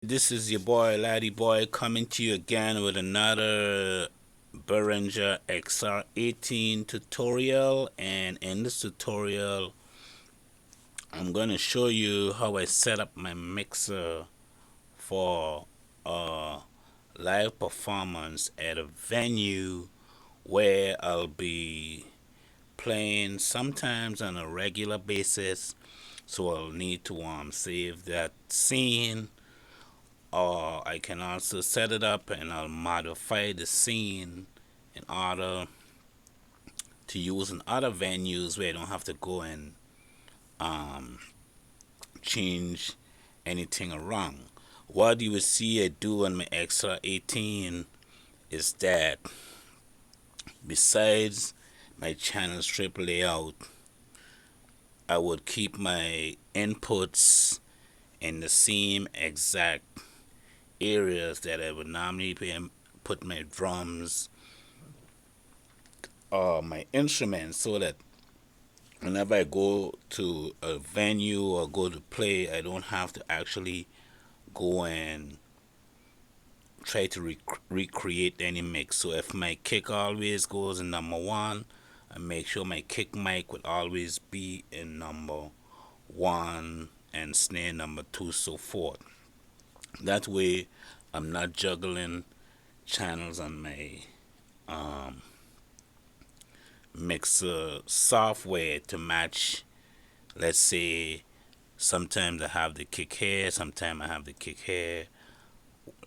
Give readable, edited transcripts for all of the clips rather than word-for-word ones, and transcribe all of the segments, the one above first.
This is your boy Laddie Boy coming to you again with another Behringer XR18 tutorial, and in this tutorial I'm going to show you how I set up my mixer for a live performance at a venue where I'll be playing sometimes on a regular basis. So I'll need to save that scene, or I can also set it up and I'll modify the scene in order to use in other venues where I don't have to go and um, change anything around. What you will see I do on my XR18 is that besides my channel strip layout, I would keep my inputs in the same exact areas that I would normally put my drums or my instruments, so that whenever I go to a venue or go to play, I don't have to actually go and try to recreate any mix. So if my kick always goes in number one, I make sure my kick mic would always be in number one and snare number two, so forth. That way I'm not juggling channels on my mixer software to match. Let's say sometimes I have the kick here, sometimes I have the kick here,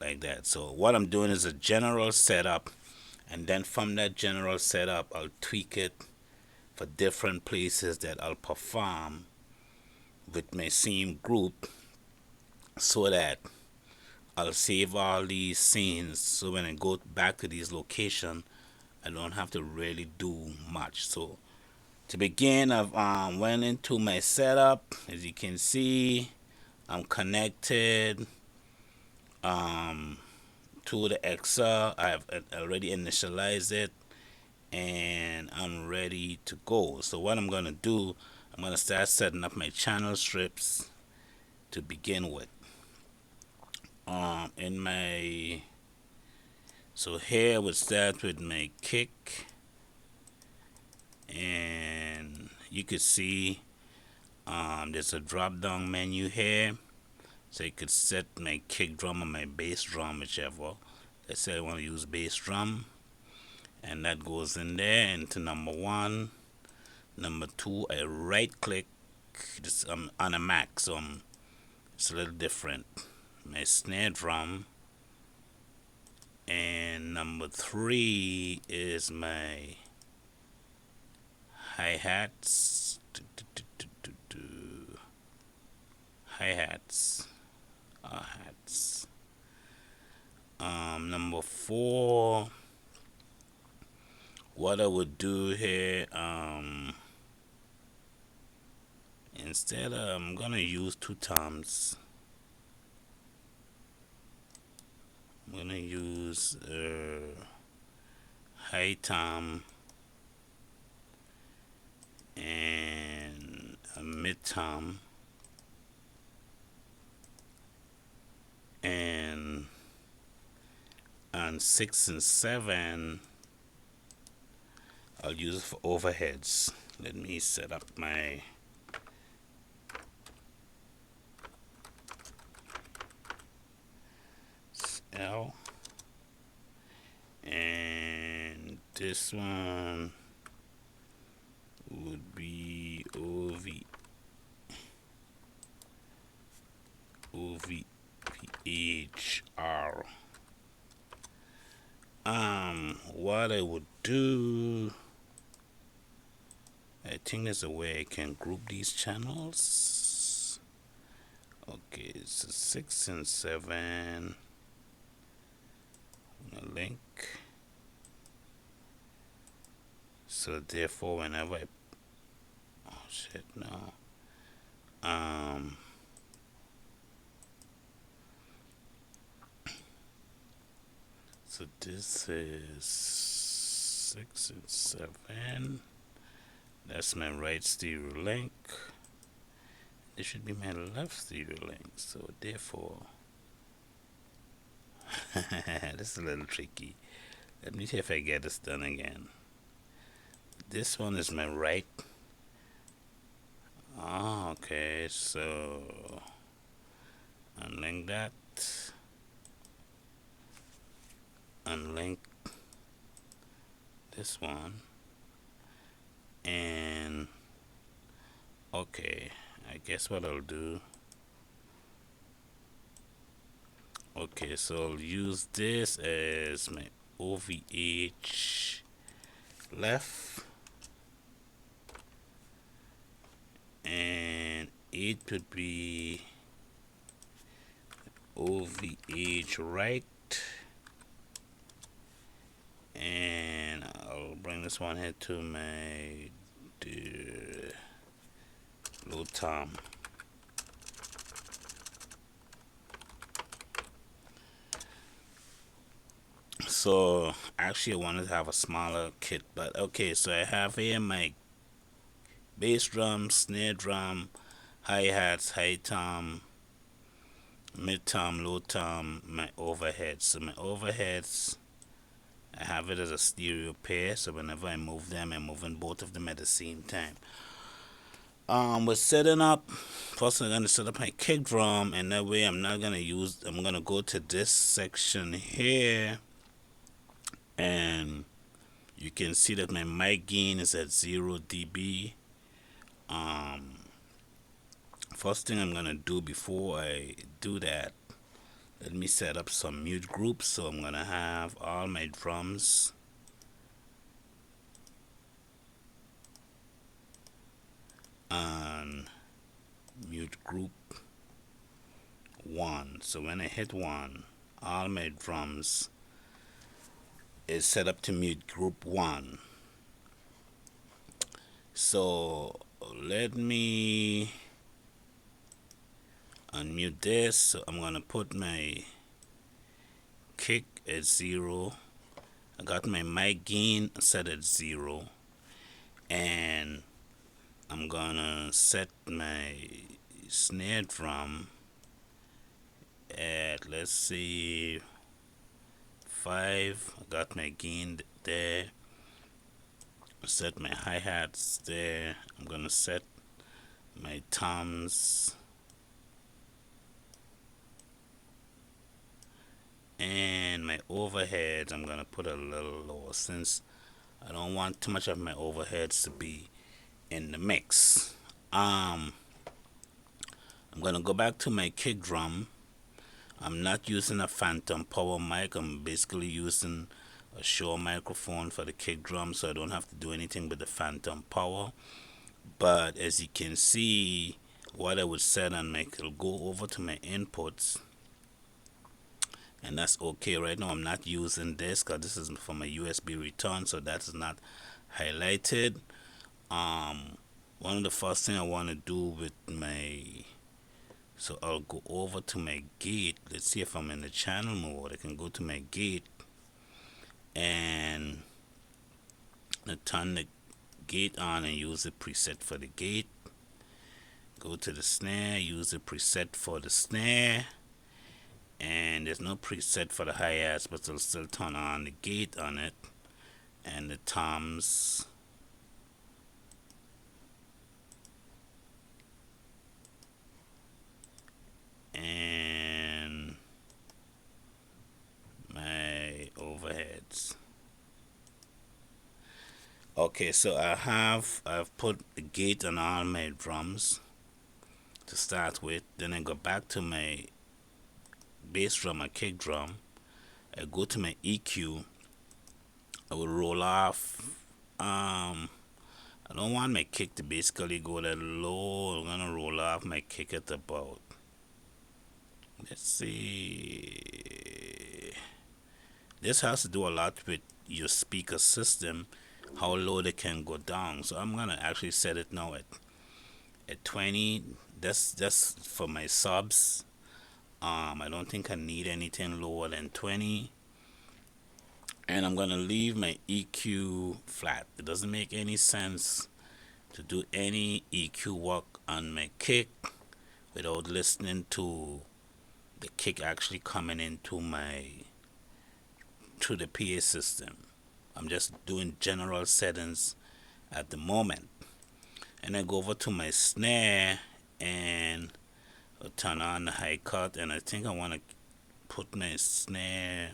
like that. So what I'm doing is a general setup, and then from that general setup I'll tweak it for different places that I'll perform with my same group, so that I'll save all these scenes, so when I go back to these locations I don't have to really do much. So to begin, I've went into my setup. As you can see, I'm connected to the XR. I've already initialized it and I'm ready to go. So what I'm gonna do, I'm gonna start setting up my channel strips to begin with. In my So here we'll start with my kick, and you could see there's a drop down menu here, so you could set my kick drum or my bass drum, whichever. Let's say I want to use bass drum, and that goes in there into number one. Number two, I right click. This on a Mac, so it's a little different. My snare drum, and number three is my hi-hats. Hi-hats. Hats. Number four, what I would do here, instead I'm gonna use two toms. I'm gonna use high tom and a mid tom, and on 6 and 7 I'll use it for overheads. Let me set up my L, and this one would be OVHR. What I would do, I think there's a way I can group these channels. Okay, so 6 and 7, a link. So therefore, whenever so this is 6 and 7. That's my right stereo link. This should be my left stereo link. So therefore, This is a little tricky. Let me see if I get this done again. This one is my right. Oh, okay, so unlink that. Unlink this one. And okay, I guess what I'll do. Okay, so I'll use this as my OVH left, and it would be OVH right, and I'll bring this one here to my low tom. So actually I wanted to have a smaller kit, but okay, so I have here my bass drum, snare drum, hi-hats, high tom, mid tom, low tom, my overheads. So my overheads, I have it as a stereo pair, so whenever I move them, I'm moving both of them at the same time. We're setting up. First I'm gonna set up my kick drum, and that way I'm gonna go to this section here, and you can see that my mic gain is at 0 dB. First thing I'm gonna do before I do that, let me set up some mute groups. So I'm gonna have all my drums on mute group 1. So when I hit 1, all my drums is set up to mute group 1. So let me unmute this. So I'm gonna put my kick at 0. I got my mic gain set at 0, and I'm gonna set my snare drum at, let's see, 5. I got my gain there. Set my hi-hats there. I'm gonna set my toms and my overheads. I'm gonna put a little lower since I don't want too much of my overheads to be in the mix. I'm gonna go back to my kick drum. I'm not using a phantom power mic. I'm basically using a Shure microphone for the kick drum, so I don't have to do anything with the phantom power. But as you can see, what I would set on my, it'll go over to my inputs, and that's okay. Right now I'm not using this because this is for my USB return, so that's not highlighted. One of the first thing I want to do with my, so I'll go over to my gate. Let's see if I'm in the channel mode. I can go to my gate and turn the gate on and use the preset for the gate. Go to the snare, use the preset for the snare, and there's no preset for the hi-hats, but it'll still turn on the gate on it, and the toms, and my overheads. Okay, so I've put the gate on all my drums to start with. Then I go back to my bass drum or kick drum. I go to my EQ. I will roll off. I don't want my kick to basically go that low. I'm gonna roll off my kick at about, let's see. This has to do a lot with your speaker system, how low they can go down. So I'm gonna actually set it now at 20. That's just for my subs. I don't think I need anything lower than 20. And I'm gonna leave my EQ flat. It doesn't make any sense to do any EQ work on my kick without listening to the kick actually coming into my through the PA system. I'm just doing general settings at the moment. And I go over to my snare and I'll turn on the high cut, and I think I want to put my snare,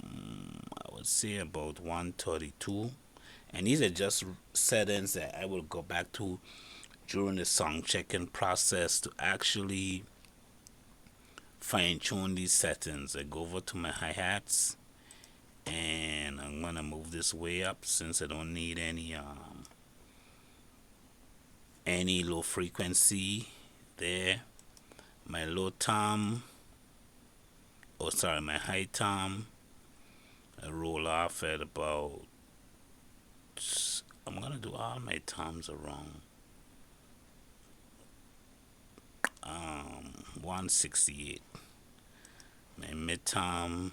I would say about 132. And these are just settings that I will go back to during the song checking process to actually fine tune these settings. I go over to my hi-hats and I'm gonna move this way up since I don't need any low frequency there. My low tom, oh sorry, my high tom, I roll off at about, I'm gonna do all my toms around 168. My mid tom,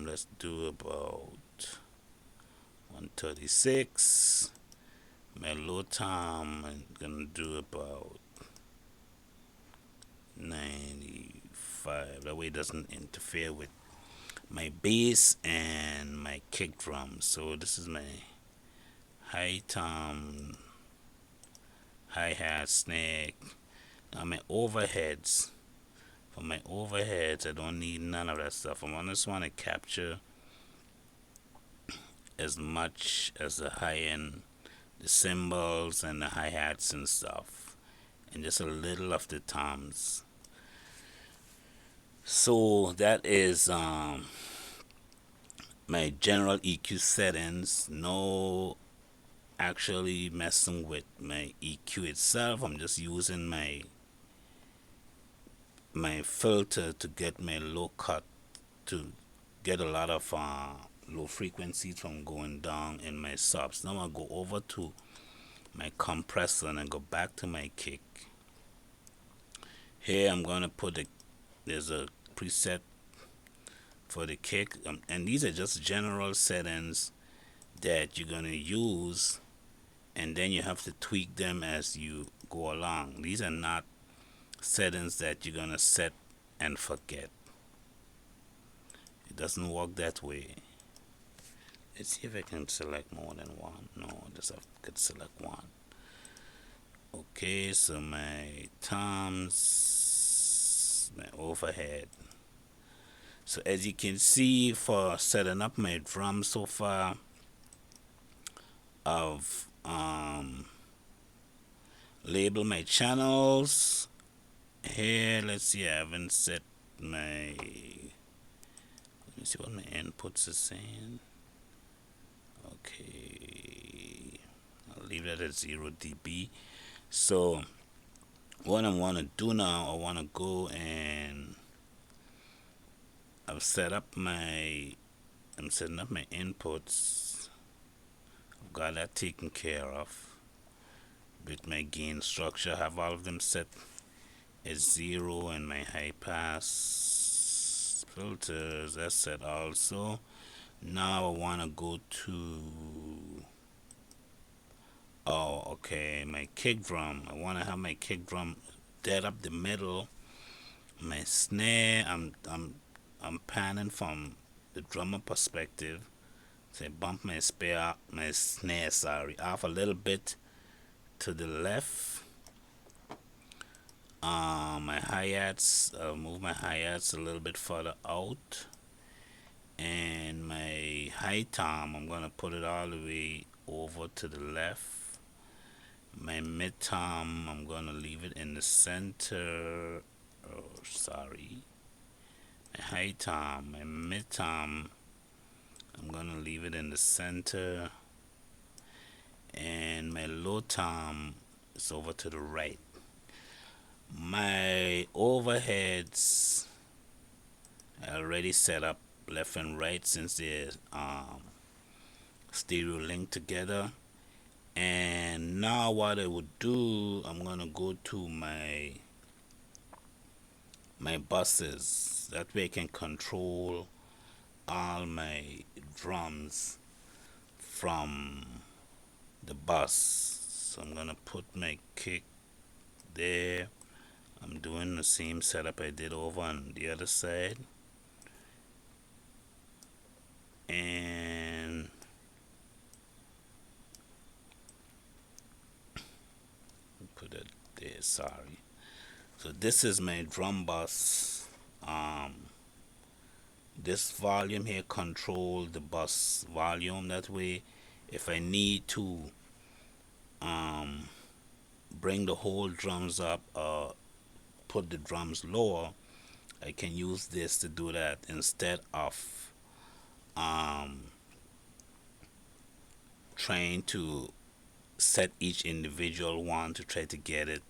let's do about 136. My low tom, I'm gonna do about 95. That way it doesn't interfere with my bass and my kick drum. So this is my high tom, hi-hat, snare. Now my overheads. For my overheads, I don't need none of that stuff. I just want to capture as much as the high end, the cymbals and the hi-hats and stuff, and just a little of the toms. So that is my general EQ settings. No actually messing with my EQ itself. I'm just using my filter to get my low cut, to get a lot of low frequencies from going down in my subs. Now I'll go over to my compressor and I go back to my kick. Here I'm gonna put there's a preset for the kick, and these are just general settings that you're gonna use, and then you have to tweak them as you go along. These are not settings that you're gonna set and forget. It doesn't work that way. Let's see if I can select more than one. No, I just could select one. Okay, so my toms, my overhead. So as you can see, for setting up my drum so far, I've labeled my channels. Here, let's see, I haven't set my, let me see what my inputs are saying. Okay, I'll leave that at 0 dB. So what I want to do now, I want to go and I'm setting up my inputs. I've got that taken care of. With my gain structure, I have all of them set at 0, and my high pass filters, that's set also. Now I want to go to, oh okay, my kick drum. I want to have my kick drum dead up the middle. My snare, I'm panning from the drummer perspective. So I bump my snare off a little bit to the left. My hi-hats, I'll move my hi-hats a little bit further out, and my high tom, I'm gonna put it all the way over to the left. My mid tom, I'm gonna leave it in the center. Oh, sorry. My high tom, my mid tom, I'm gonna leave it in the center, and my low tom is over to the right. My overheads I already set up left and right since they're stereo linked together. And now what I would do, I'm gonna go to my buses. That way I can control all my drums from the bus. So I'm gonna put my kick there. I'm doing the same setup I did over on the other side, and put it there. Sorry. So this is my drum bus. This volume here control the bus volume. That way, if I need to bring the whole drums up or put the drums lower, I can use this to do that instead of trying to set each individual one to try to get it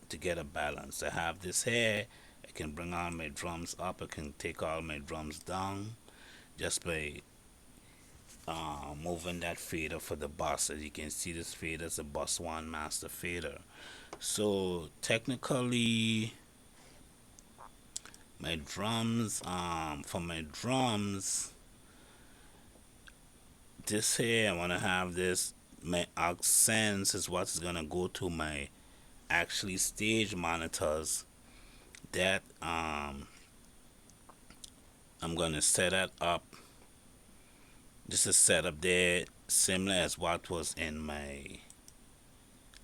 to get a balance. I have this here. I can bring all my drums up. I can take all my drums down just by moving that fader for the bus. As you can see, this fader is a bus one master fader. So technically, my drums, for my drums, this here I want to have this. My aux sense is what's gonna go to my actually stage monitors. That I'm gonna set that up. This is set up there similar as what was in my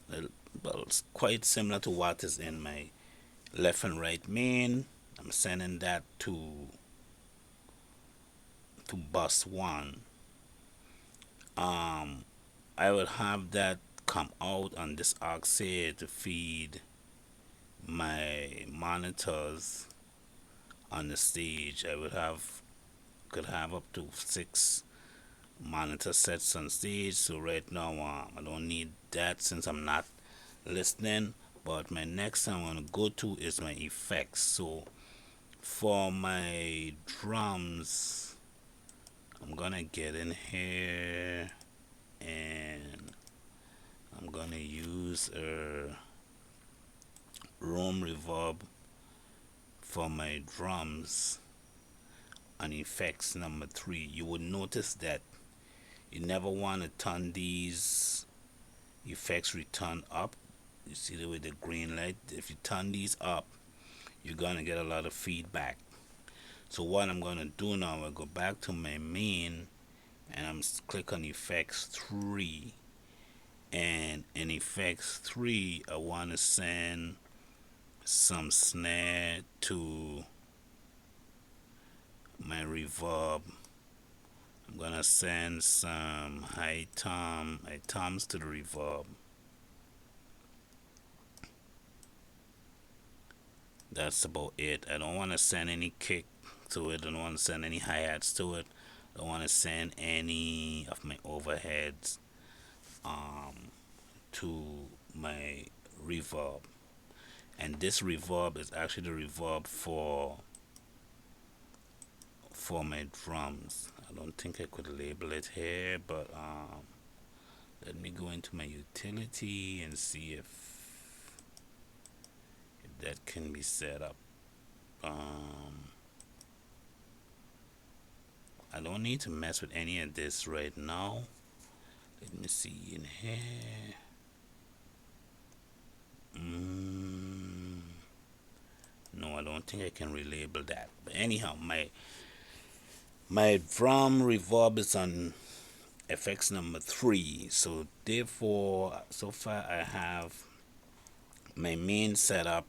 well, it's quite similar to what is in my left and right main. I'm sending that to bus one. I will have that come out on this aux here to feed my monitors on the stage. I would have could have up to 6 monitor sets on stage. So right now I don't need that since I'm not listening. But my next thing I'm gonna go to is my effects. So for my drums, I'm gonna get in here and I'm gonna use a room reverb for my drums on effects number 3. You would notice that you never want to turn these effects return up. You see the way the green light, if you turn these up, you're gonna get a lot of feedback. So what I'm gonna do now, I go back to my main and I'm click on effects 3, and in effects 3 I want to send some snare to my reverb. I'm gonna send some high toms to the reverb. That's about it. I don't want to send any kick to it. I don't want to send any hi-hats to it. I don't want to send any of my overheads to my reverb. And this reverb is actually the reverb for my drums. I don't think I could label it here, but let me go into my utility and see if that can be set up. I don't need to mess with any of this right now. Let me see in here. No, I don't think I can relabel that. But anyhow, my drum reverb is on FX number 3. So therefore, so far I have my main setup,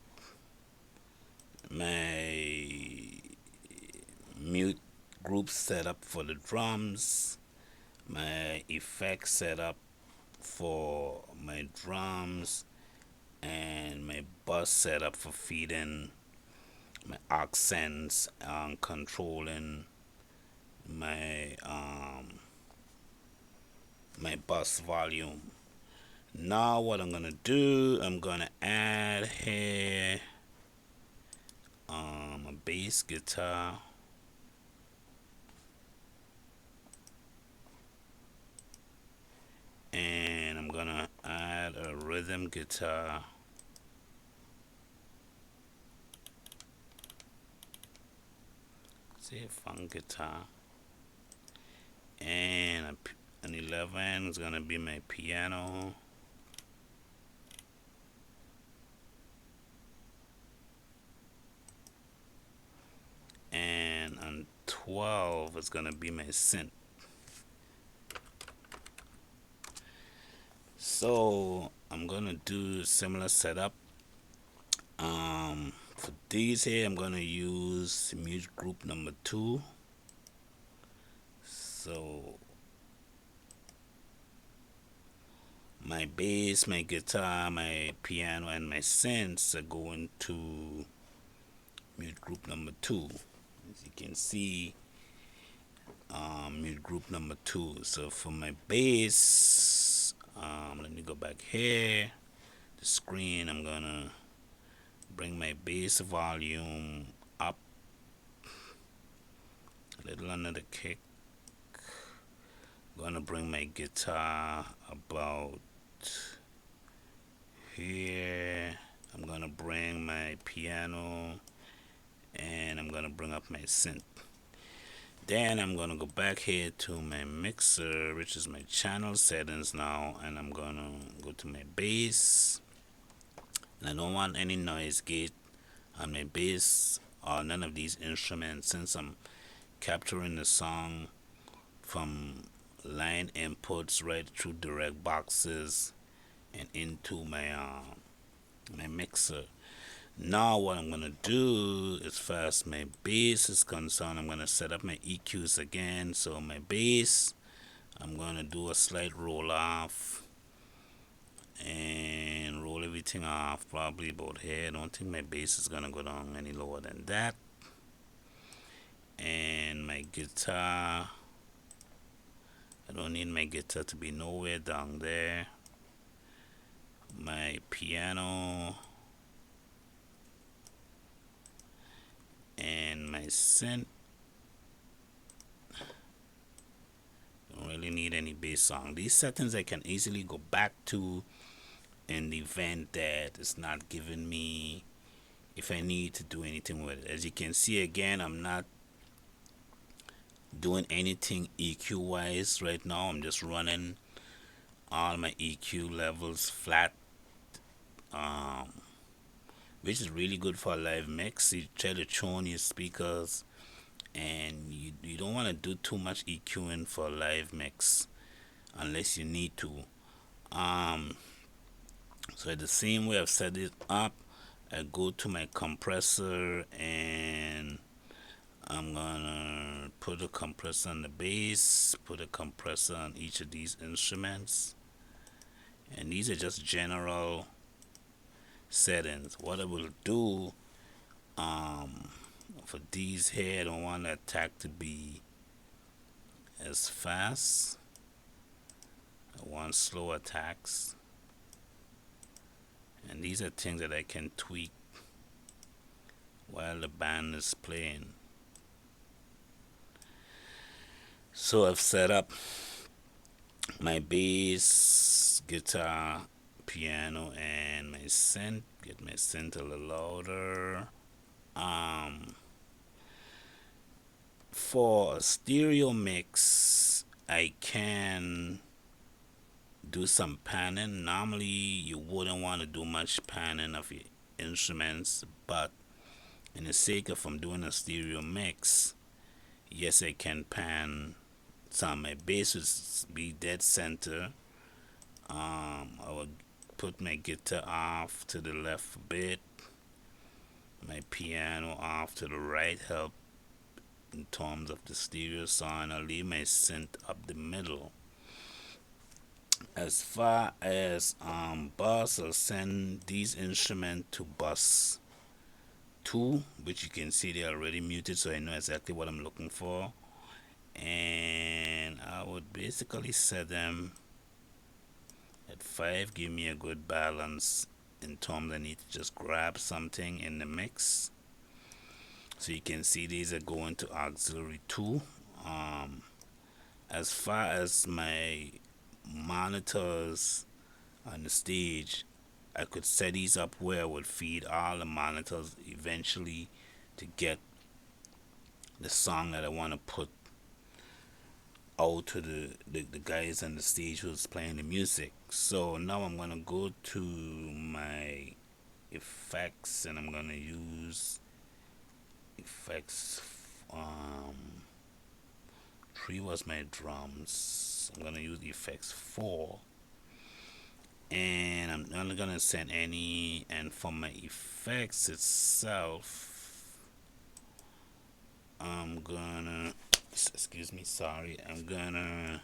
my mute group setup for the drums, my effects setup for my drums, and my bus setup for feeding my accents and controlling my my bus volume. Now what I'm gonna do, I'm gonna add here a bass guitar, and I'm gonna add a rhythm guitar, say a funk guitar, and an 11 is gonna be my piano, XR12 is gonna be my synth. So I'm gonna do similar setup. For these here, I'm gonna use mute group number 2. So my bass, my guitar, my piano, and my synths are going to mute group number 2. As you can see, mute group number 2. So for my bass, let me go back here. The screen, I'm gonna bring my bass volume up a little under the kick. I'm gonna bring my guitar about here. I'm gonna bring my piano, and I'm gonna bring up my synth. Then I'm gonna go back here to my mixer, which is my channel settings now, and I'm gonna go to my bass, and I don't want any noise gate on my bass or none of these instruments, since I'm capturing the song from line inputs right through direct boxes and into my my mixer. Now what I'm gonna do is, first my bass is concerned, I'm gonna set up my EQs again. So my bass, I'm gonna do a slight roll off and roll everything off probably about here. I don't think my bass is gonna go down any lower than that. And my guitar, I don't need my guitar to be nowhere down there. My piano and my synth, don't really need any bass song. These settings I can easily go back to in the event that it's not giving me, if I need to do anything with it. As you can see, again, I'm not doing anything EQ wise right now. I'm just running all my EQ levels flat, which is really good for a live mix. You try to tune your speakers, and you don't want to do too much EQing for a live mix unless you need to. So the same way I've set it up, I go to my compressor, and I'm gonna put a compressor on the bass, put a compressor on each of these instruments, and these are just general settings. What I will do, for these here, I don't want the attack to be as fast. I want slow attacks, and these are things that I can tweak while the band is playing. So I've set up my bass, guitar, piano, and my synth. Get my synth a little louder. For a stereo mix, I can do some panning. Normally you wouldn't want to do much panning of your instruments, but in the sake of I'm doing a stereo mix, yes, I can pan some. My bass would be dead center. I would put my guitar off to the left a bit, my piano off to the right, help in terms of the stereo sound. I'll leave my synth up the middle. As far as bus, I'll send these instruments to bus 2, which you can see they're already muted, so I know exactly what I'm looking for. And I would basically set them at 5, give me a good balance in terms I need to just grab something in the mix. So you can see these are going to auxiliary 2. As far as my monitors on the stage, I could set these up where I would feed all the monitors eventually to get the song that I want to put out to the guys on the stage who's playing the music. So now I'm gonna go to my effects, and I'm gonna use effects 3 was my drums. I'm gonna use effects 4, and I'm not gonna send any. And for my effects itself, I'm gonna, excuse me, sorry, I'm gonna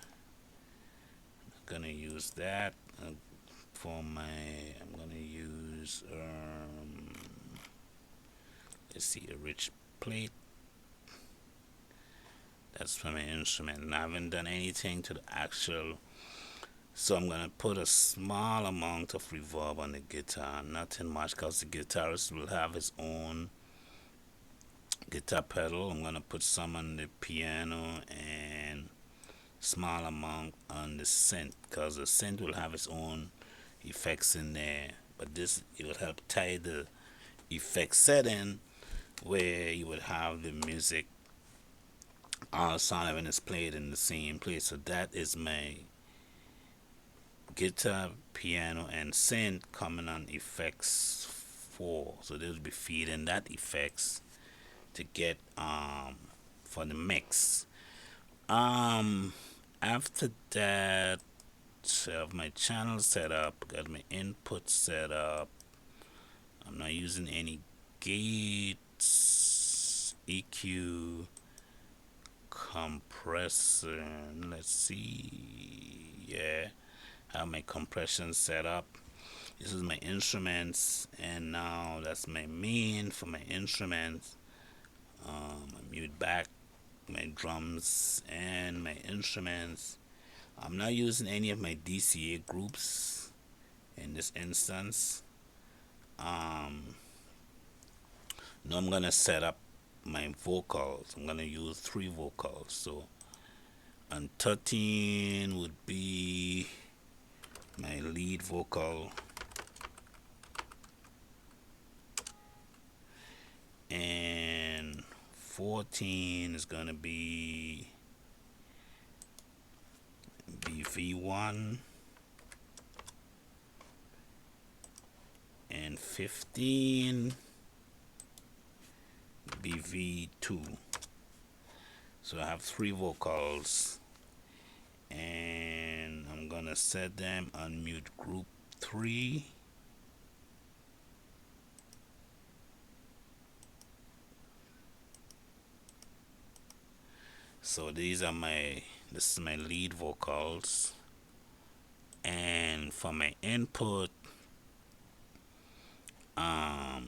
use that for my, I'm gonna use let's see, a rich plate. That's for my instrument, and I haven't done anything to the actual, so I'm gonna put a small amount of reverb on the guitar, nothing much, because the guitarist will have his own guitar pedal. I'm gonna put some on the piano and small amount on the synth, because the synth will have its own effects in there, but this, it will help tie the effect setting where you would have the music, all sound when it's played in the same place. So that is my guitar, piano, and synth coming on effects 4. So they'll be feeding that effects to get for the mix. After that, I have my channel set up, got my input set up. I'm not using any gates, EQ, compressor. Let's see, yeah, I have my compression set up. This is my instruments, and now that's my main for my instruments. I mute back my drums and my instruments. I'm not using any of my DCA groups in this instance. Now I'm gonna set up my vocals. I'm gonna use 3 vocals. So on 13 would be my lead vocal, and 14 is gonna be BV1, and 15 BV2. So I have 3 vocals, and I'm gonna set them on mute group 3. So this is my lead vocals, and for my input,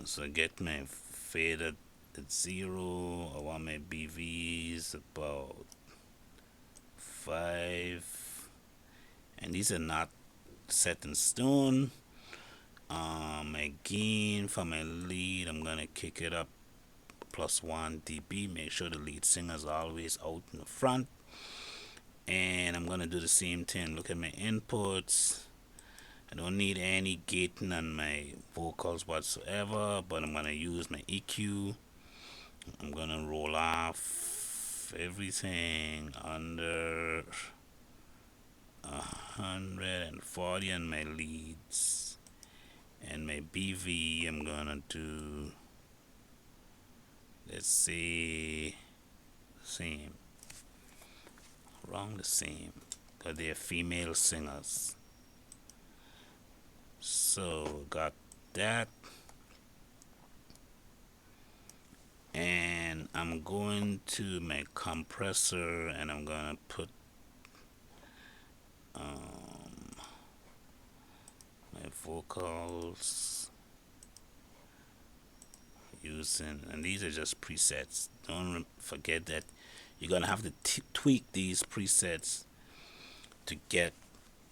so get my fader at 0. I want my BVs about 5, and these are not set in stone. My gain for my lead, I'm gonna kick it up +1 dB. Make sure the lead singer is always out in the front, and I'm gonna do the same thing. Look at my inputs. I don't need any gating on my vocals whatsoever, but I'm gonna use my EQ. I'm gonna roll off everything under 140 on my leads, and my BV I'm gonna do, let's say, same, around the same, because they're female singers. So got that, and I'm going to my compressor, and I'm gonna put my vocals using, and these are just presets. Don't forget that you're gonna have to tweak these presets to get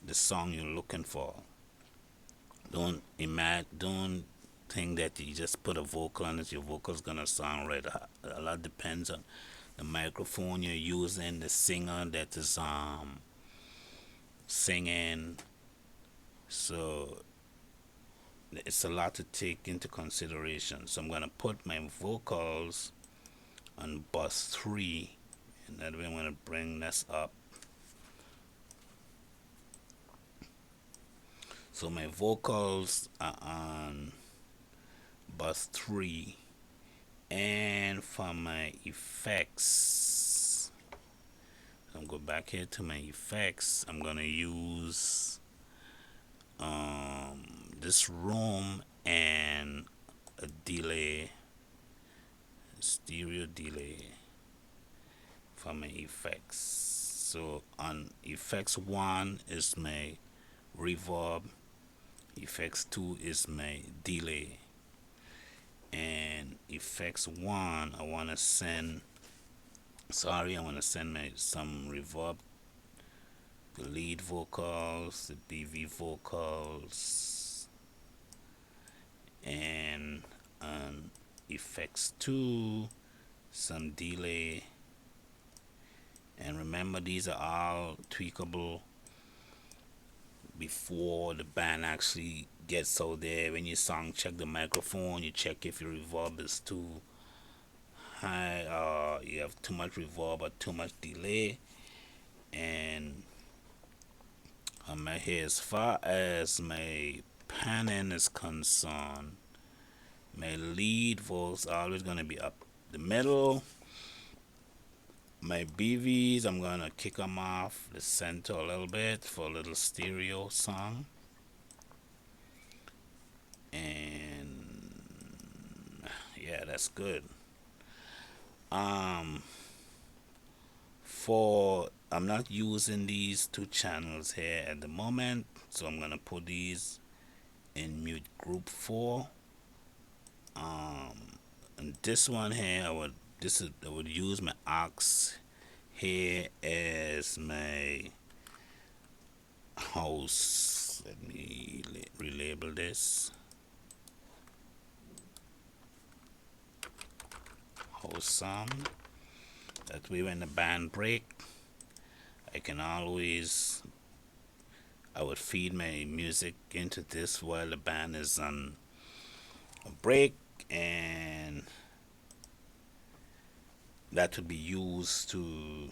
the song you're looking for. Don't think that you just put a vocal on it, your vocal's gonna sound right. A lot depends on the microphone you're using, the singer that is singing. So it's a lot to take into consideration. So I'm gonna put my vocals on bus 3, and that way I'm gonna bring this up. So my vocals are on bus 3, and for my effects I'm go back here to my effects. I'm gonna use this room and a delay, stereo delay for my effects. So on effects 1 is my reverb, effects 2 is my delay, and effects 1 I want to send my some reverb, the lead vocals, the BV vocals, and on effects 2 some delay. And remember, these are all tweakable before the band actually gets out there. When you song check the microphone, you check if your reverb is too high, you have too much reverb or too much delay. And here, as far as my panning is concerned, my lead vocals are always going to be up the middle. My BVs, I'm going to kick them off the center a little bit for a little stereo song. And yeah, that's good. For I'm not using these two channels here at the moment, so I'm gonna put these in mute group 4. And this one here, I would use my aux here as my house. Let me relabel this house sound. That way when the band break, I would feed my music into this while the band is on a break, and that would be used to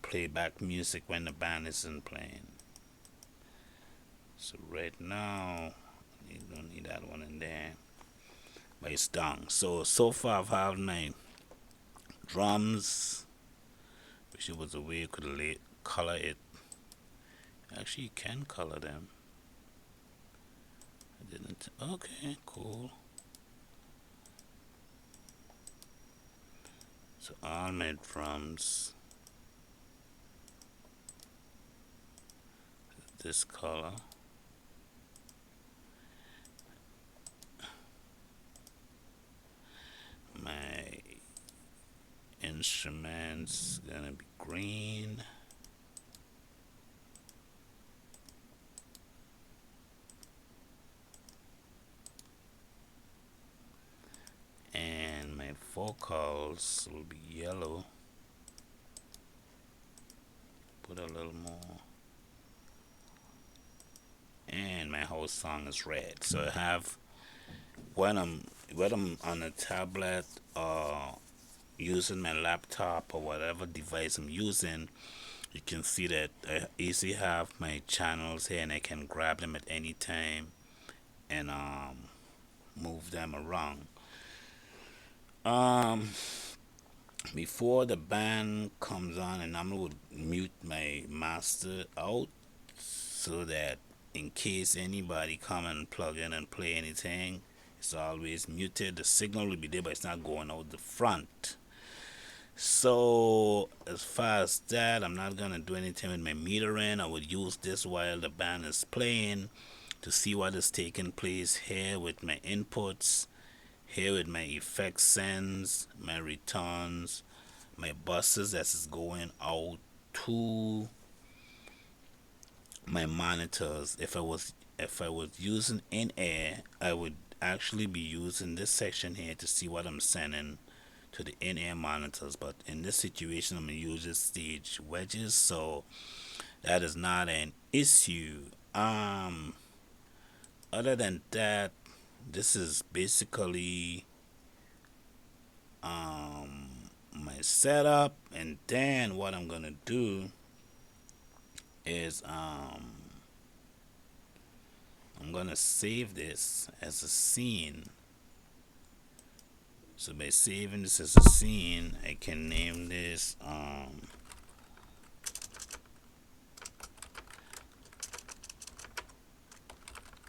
play back music when the band isn't playing. So right now, you don't need that one in there, but it's done. So far I've had my drums. Wish it was a way you could color it. Actually, you can color them. I didn't. Okay, cool. So all my drums, this color. My instruments gonna be green. And my vocals will be yellow. Put a little more. And my whole song is red. So I have, when I'm on a tablet or using my laptop or whatever device I'm using, you can see that I easily have my channels here and I can grab them at any time and move them around. Before the band comes on, and I'm gonna mute my master out so that in case anybody come and plug in and play anything, it's always muted. The signal will be there, but it's not going out the front. So as far as that, I'm not gonna do anything with my metering. I would use this while the band is playing to see what is taking place here with my inputs, here with my effect sends, my returns, my buses that is going out to my monitors. If I was using in-air, I would actually be using this section here to see what I'm sending to the in-air monitors, but in this situation I'm gonna use this stage wedges, so that is not an issue. Other than that, this is basically my setup. And then what I'm gonna do is I'm gonna save this as a scene So by saving this as a scene, I can name this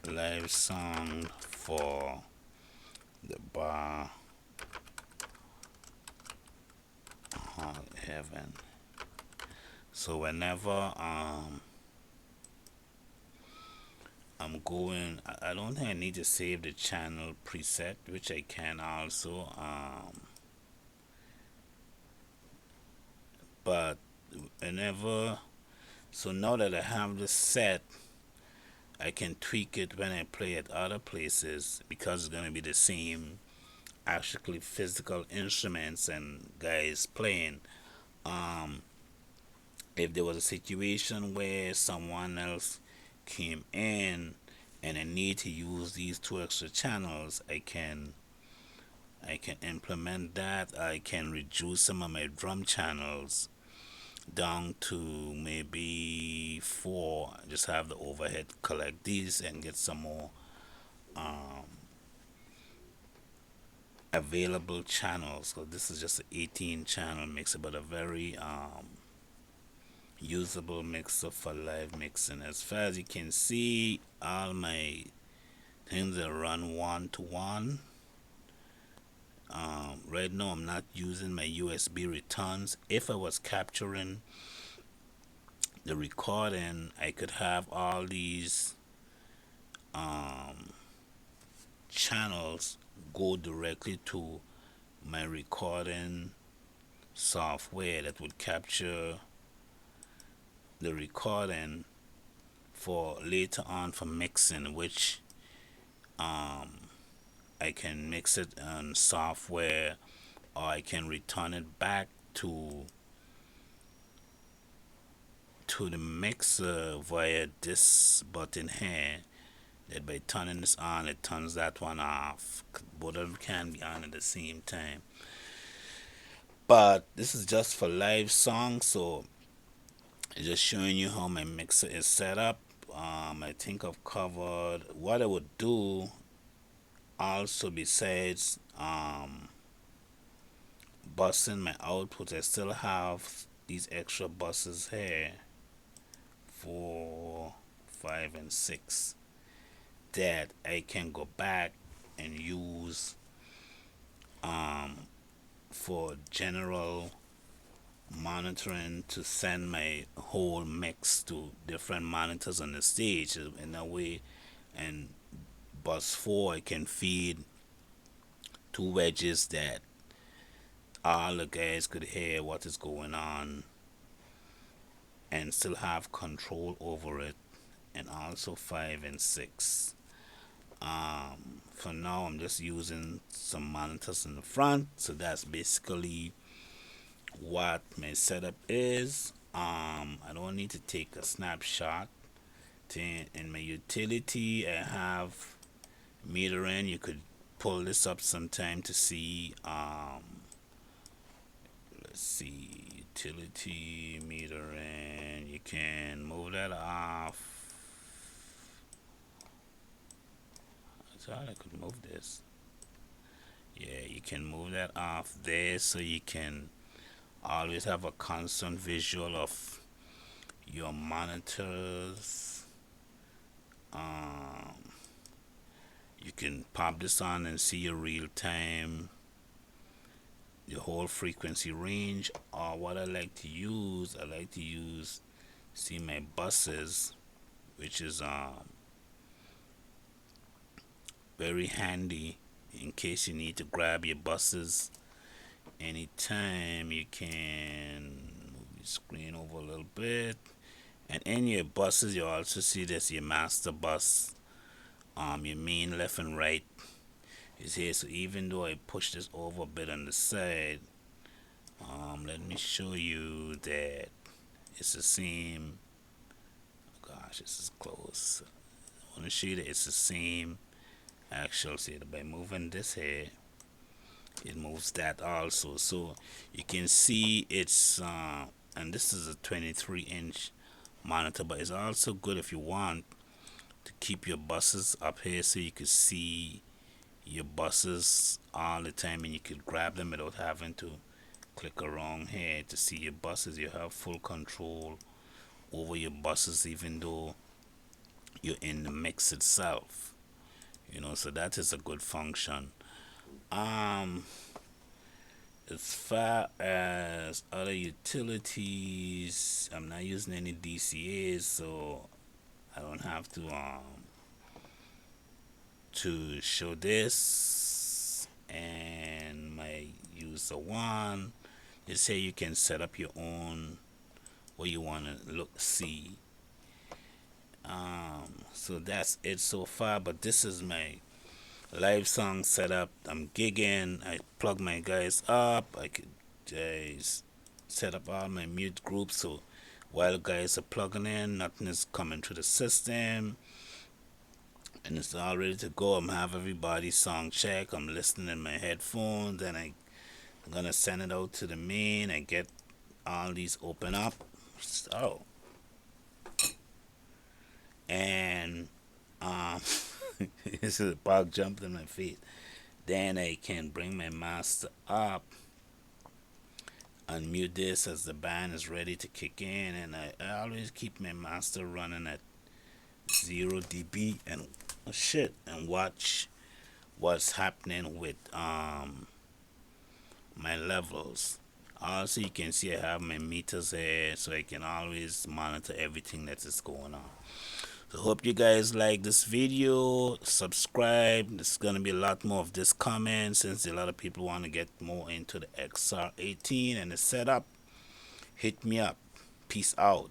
live song for the bar hall heaven. So whenever I'm going, I don't think I need to save the channel preset, which I can also but whenever, so now that I have this set, I can tweak it when I play at other places because it's going to be the same actually physical instruments and guys playing. um if there was a situation where someone else came in and I need to use these two extra channels, I can implement that. I can reduce some of my drum channels down to maybe four. Just have the overhead collect these and get some more um, available channels. So this is just an 18 channel mixer, but a very usable mixer for live mixing. As far as you can see, all my things are run one to one. Right now I'm not using my USB returns. If I was capturing the recording, I could have all these channels go directly to my recording software that would capture the recording for later on for mixing, which I can mix it on software, or I can return it back to the mixer via this button here, that by turning this on it turns that one off. Both of them can be on at the same time, but this is just for live songs, so it's just showing you how my mixer is set up. I think I've covered what I would do also besides busing my output. I still have these extra buses here, 4, 5, and 6, that I can go back and use for general monitoring, to send my whole mix to different monitors on the stage in a way. And bus 4, I can feed two wedges that all the guys could hear what is going on and still have control over it. And also 5 and 6. For now I'm just using some monitors in the front, so that's basically what my setup is. I don't need to take a snapshot. In my utility I have metering. You could pull this up sometime to see. Let's see, utility metering. You can move that off. I thought I could move this. Yeah, you can move that off there, so you can always have a constant visual of your monitors. You can pop this on and see your real time, the whole frequency range. Or what I like to use, see my buses, which is very handy in case you need to grab your buses anytime. You can move your screen over a little bit, and in your buses you also see this, your master bus, your main left and right is here. So even though I push this over a bit on the side, let me show you that it's the same. Gosh, this is close. I want to show you that it's the same actual. See, by moving this here, it moves that also. So you can see it's and this is a 23-inch monitor, but it's also good if you want to keep your buses up here so you can see your buses all the time, and you could grab them without having to click around here to see your buses. You have full control over your buses, even though you're in the mix itself. So that is a good function. Um, as far as other utilities, I'm not using any DCAs, so I don't have to show this. And my user one is here. You can set up your own what you want to see. So that's it so far, but this is my live song setup. I'm gigging. I plug my guys up. I could set up all my mute groups, so while guys are plugging in, nothing is coming through the system, and it's all ready to go. I'm have everybody song check. I'm listening in my headphones, and I'm gonna send it out to the main. I get all these open up. So, and this is a bug jumped in my feet. Then I can bring my master up, unmute this as the band is ready to kick in, and I always keep my master running at 0 dB and and watch what's happening with my levels. Also, you can see I have my meters here, so I can always monitor everything that is going on. So hope you guys like this video. Subscribe. There's gonna be a lot more of this coming, since a lot of people want to get more into the XR18 and the setup. Hit me up. Peace out.